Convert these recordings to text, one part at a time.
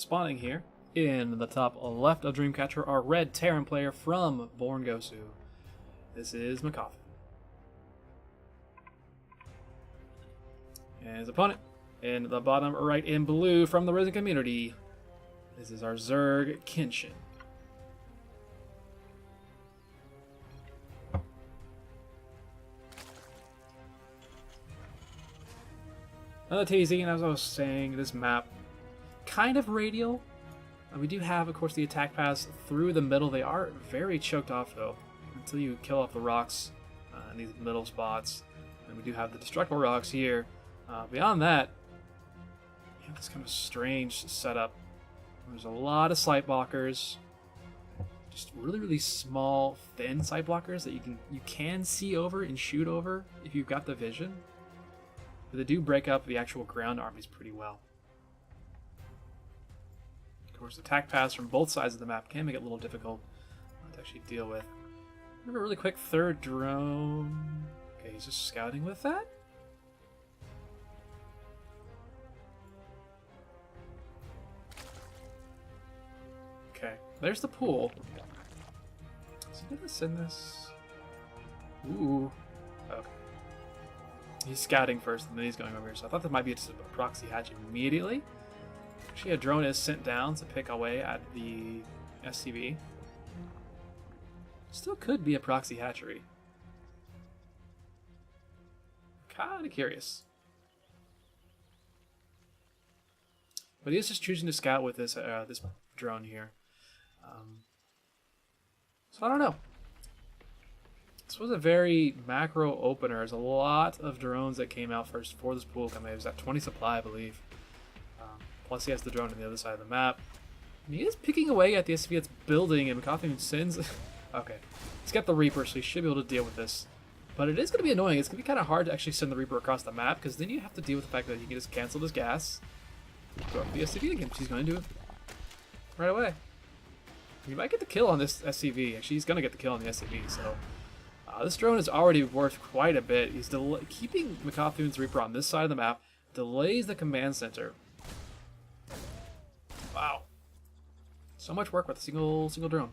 Spawning here in the top left of Dreamcatcher, our red Terran player from Born Gosu. This is McCoffin. And his opponent in the bottom right in blue from the Ris3n community. This is our Zerg Kenshin. Another teasing, and as I was saying, this map kind of radial. We do have, of course, the attack paths through the middle. They are very choked off, though, until you kill off the rocks in these middle spots. And we do have the destructible rocks here. Beyond that, you have this kind of strange setup. There's a lot of sight blockers. Just really, really small, thin sight blockers that you can see over and shoot over if you've got the vision. But they do break up the actual ground armies pretty well. Of course, attack paths from both sides of the map can make it a little difficult to actually deal with. Remember, a really quick third drone. Okay, he's just scouting with that. Okay, there's the pool. Is he gonna send this? Ooh. Okay. He's scouting first, and then he's going over here. So I thought that might be just a proxy hatch immediately. Actually, a drone is sent down to pick away at the SCV. Still could be a proxy hatchery. Kinda curious. But he is just choosing to scout with this this drone here. So I don't know. This was a very macro opener. There's a lot of drones that came out first for this pool coming. It was at 20 supply, I believe. Plus he has the drone on the other side of the map. And he is picking away at the SCV that's building, and McCoffin sends... Okay. He's got the Reaper, so he should be able to deal with this. But it is going to be annoying. It's going to be kind of hard to actually send the Reaper across the map, because then you have to deal with the fact that he can just cancel his gas. Go up the SCV again. She's going to do it right away. He might get the kill on this SCV. Actually, he's going to get the kill on the SCV, so... this drone is already worth quite a bit. He's keeping McCoffin's Reaper on this side of the map, delays the command center. Wow. So much work with a single drone.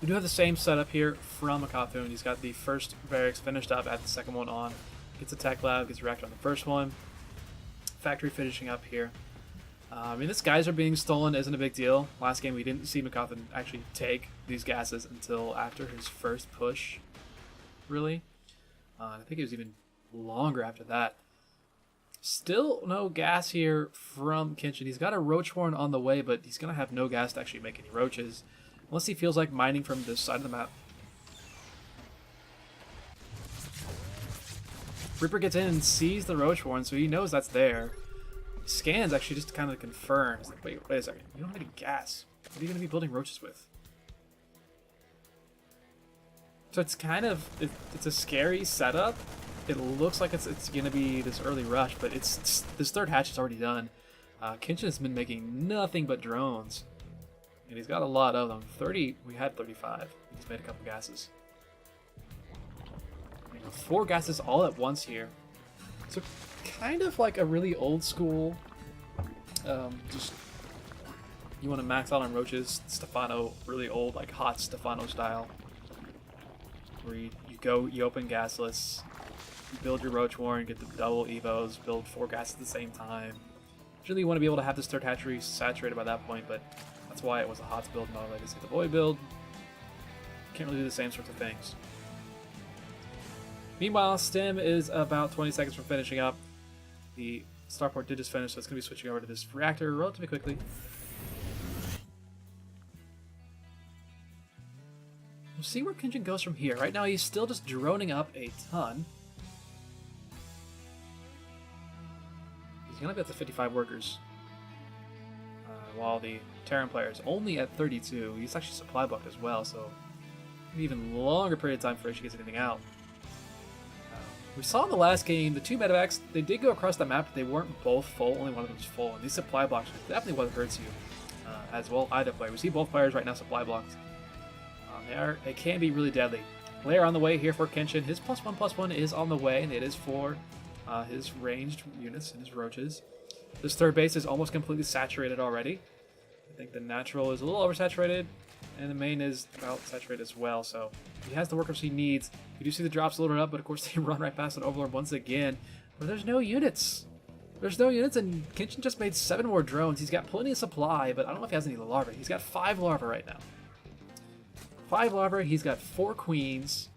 We do have the same setup here from McCoffin. He's got the first barracks finished up, at the second one on. Gets a tech lab, gets reactor on the first one. Factory finishing up here. I mean, this geyser being stolen isn't a big deal. Last game we didn't see McCoffin actually take these gases until after his first push, really. I think it was even longer after that. Still no gas here from Kenshin. He's got a roach horn on the way, but he's going to have no gas to actually make any roaches. Unless he feels like mining from this side of the map. Reaper gets in and sees the roach horn, so he knows that's there. Scans actually just kind of confirms. Like, wait a second. You don't have any gas. What are you going to be building roaches with? So it's kind of... It's a scary setup. It looks like it's going to be this early rush, but it's this third hatch is already done. Kenshin has been making nothing but drones. And he's got a lot of them. 30, we had 35. He's made a couple gases. 4 gases all at once here. So kind of like a really old school, just you want to max out on roaches, Stefano, really old, like hot Stefano style. Where you open gasless, you build your roach horn, get the double evos, build 4 gases at the same time. Usually you want to be able to have this third hatchery saturated by that point, but that's why it was a hot build, not a legacy the boy build. Can't really do the same sorts of things. Meanwhile, Stem is about 20 seconds from finishing up. The starport did just finish, so it's going to be switching over to this reactor relatively quickly. We'll see where Kenshin goes from here. Right now, he's still just droning up a ton. He's going to be up to 55 workers. While the Terran player is only at 32. He's actually supply blocked as well, so an even longer period of time before he gets anything out. We saw in the last game, the 2 medevacs, they did go across the map, but they weren't both full, only one of them was full. And these supply blocks are definitely what hurts you, as well either player. We see both players right now supply blocked. They can be really deadly. Lair on the way here for Kenshin. His +1/+1 is on the way, and it is for his ranged units and his roaches. This third base is almost completely saturated already. I think the natural is a little oversaturated, and the main is about saturated as well, so he has the workers he needs. You do see the drops loaded up, but of course they run right past an Overlord once again. But there's no units. There's no units, and Kenshin just made 7 more drones. He's got plenty of supply, but I don't know if he has any larvae. He's got 5 larvae right now. 5 larvae, he's got 4 queens.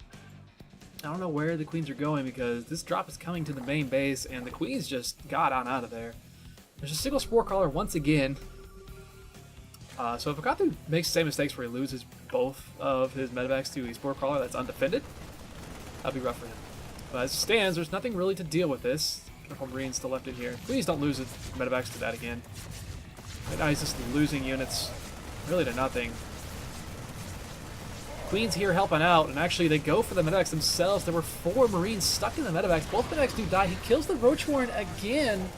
I don't know where the queens are going because this drop is coming to the main base, and the queens just got on out of there. There's a single Spore Crawler once again. So if Akathu makes the same mistakes where he loses both of his medevacs to a Spore Crawler that's undefended, that'd be rough for him. But as it stands, there's nothing really to deal with this. Careful Marine still left in here. Please don't lose his medevacs to that again. Right now he's just losing units really to nothing. Queen's here helping out, and actually they go for the medevacs themselves. There were 4 Marines stuck in the medevacs. Both medevacs do die. He kills the Roach Warren again.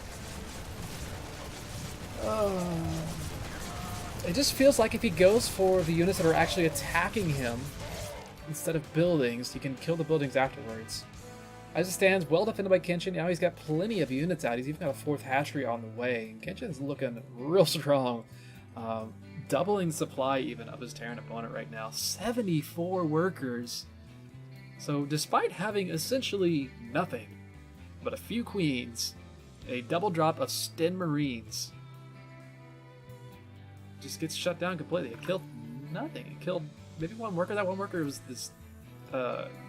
It just feels like if he goes for the units that are actually attacking him instead of buildings, he can kill the buildings afterwards. As it stands, well defended by Kenshin. Now he's got plenty of units out. He's even got a 4th hatchery on the way. And Kenshin's looking real strong. Doubling the supply even of his Terran opponent right now. 74 workers. So despite having essentially nothing but a few queens, a double drop of Sten Marines just gets shut down completely. It killed nothing. It killed maybe 1 worker. That 1 worker was this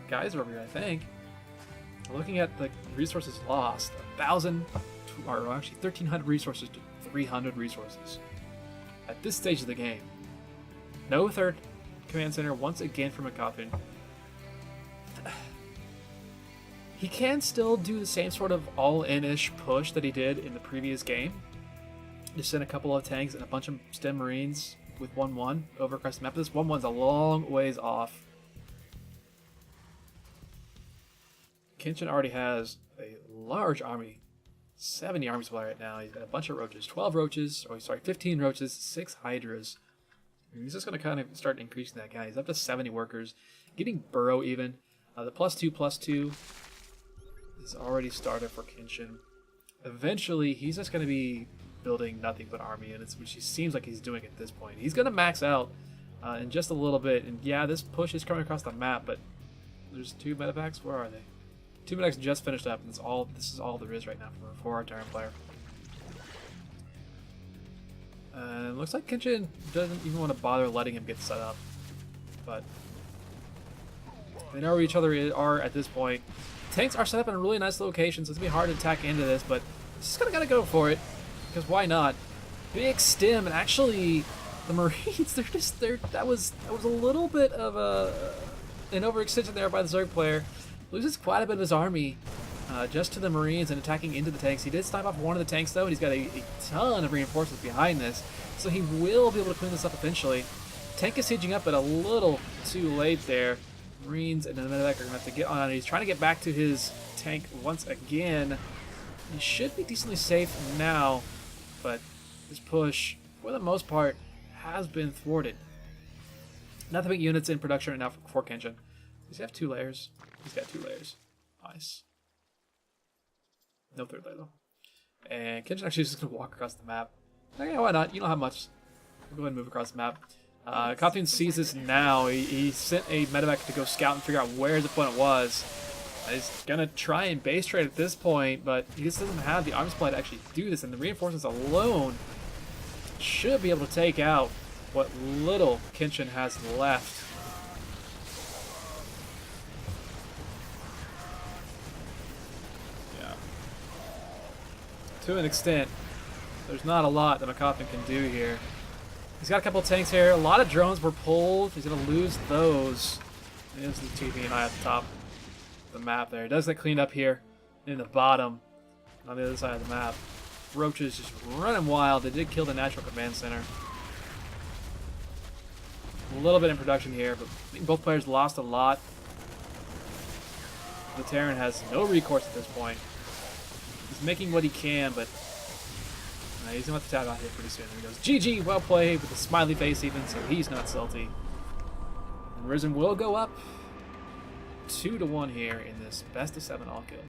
geyser over here, I think. Looking at the resources lost, 1,000, or actually 1,300 resources to 300 resources. At this stage of the game, no 3rd command center once again for McCoffin. He can still do the same sort of all-in-ish push that he did in the previous game. Just send a couple of tanks and a bunch of Sten Marines with 1-1 over across the map. This 1-1's a long ways off. Kenshin already has a large army, 70 army supply right now. He's got a bunch of roaches, 12 roaches, or sorry, 15 roaches, 6 hydras. And he's just going to kind of start increasing that guy. He's up to 70 workers, getting burrow even. The +2/+2 is already started for Kenshin. Eventually, he's just going to be building nothing but army units, which he seems like he's doing at this point. He's going to max out in just a little bit. And yeah, this push is coming across the map, but there's 2 medevacs. Where are they? 2 medevacs just finished up, and this is all there is right now for our Terran player. It looks like Kenshin doesn't even want to bother letting him get set up, but they know where each other are at this point. Tanks are set up in a really nice location, so it's gonna be hard to attack into this, but just kind of gotta go for it, because why not? Big stem, and actually the Marines, that was a little bit of an overextension there by the Zerg player. Loses quite a bit of his army just to the Marines and attacking into the tanks. He did snipe off 1 of the tanks though, and he's got a ton of reinforcements behind this, so he will be able to clean this up eventually. Tank is sieging up, but a little too late there. Marines and the medevac are going to have to get on it. He's trying to get back to his tank once again. He should be decently safe now, but his push, for the most part, has been thwarted. Nothing but units in production right now for Kenshin. Does he have 2 layers? He's got 2 layers. Nice. No 3rd layer, though. And Kenshin actually is just going to walk across the map. Okay, why not? You don't have much. We'll go ahead and move across the map. Kothian sees this now. He sent a medevac to go scout and figure out where his opponent was. He's going to try and base trade at this point, but he just doesn't have the army supply to actually do this, and the reinforcements alone should be able to take out what little Kenshin has left. To an extent, there's not a lot that McCoffin can do here. He's got a couple of tanks here. A lot of drones were pulled. He's going to lose those. There's the TV and I at the top of the map there. He does get cleaned up here in the bottom on the other side of the map. Roaches just running wild. They did kill the natural command center. A little bit in production here, but I think both players lost a lot. The Terran has no recourse at this point. He's making what he can, but he's going to have to tap out here pretty soon. There he goes. GG, well played, with a smiley face even, so he's not salty. And Ris3n will go up 2-1 here in this best of 7 all kill.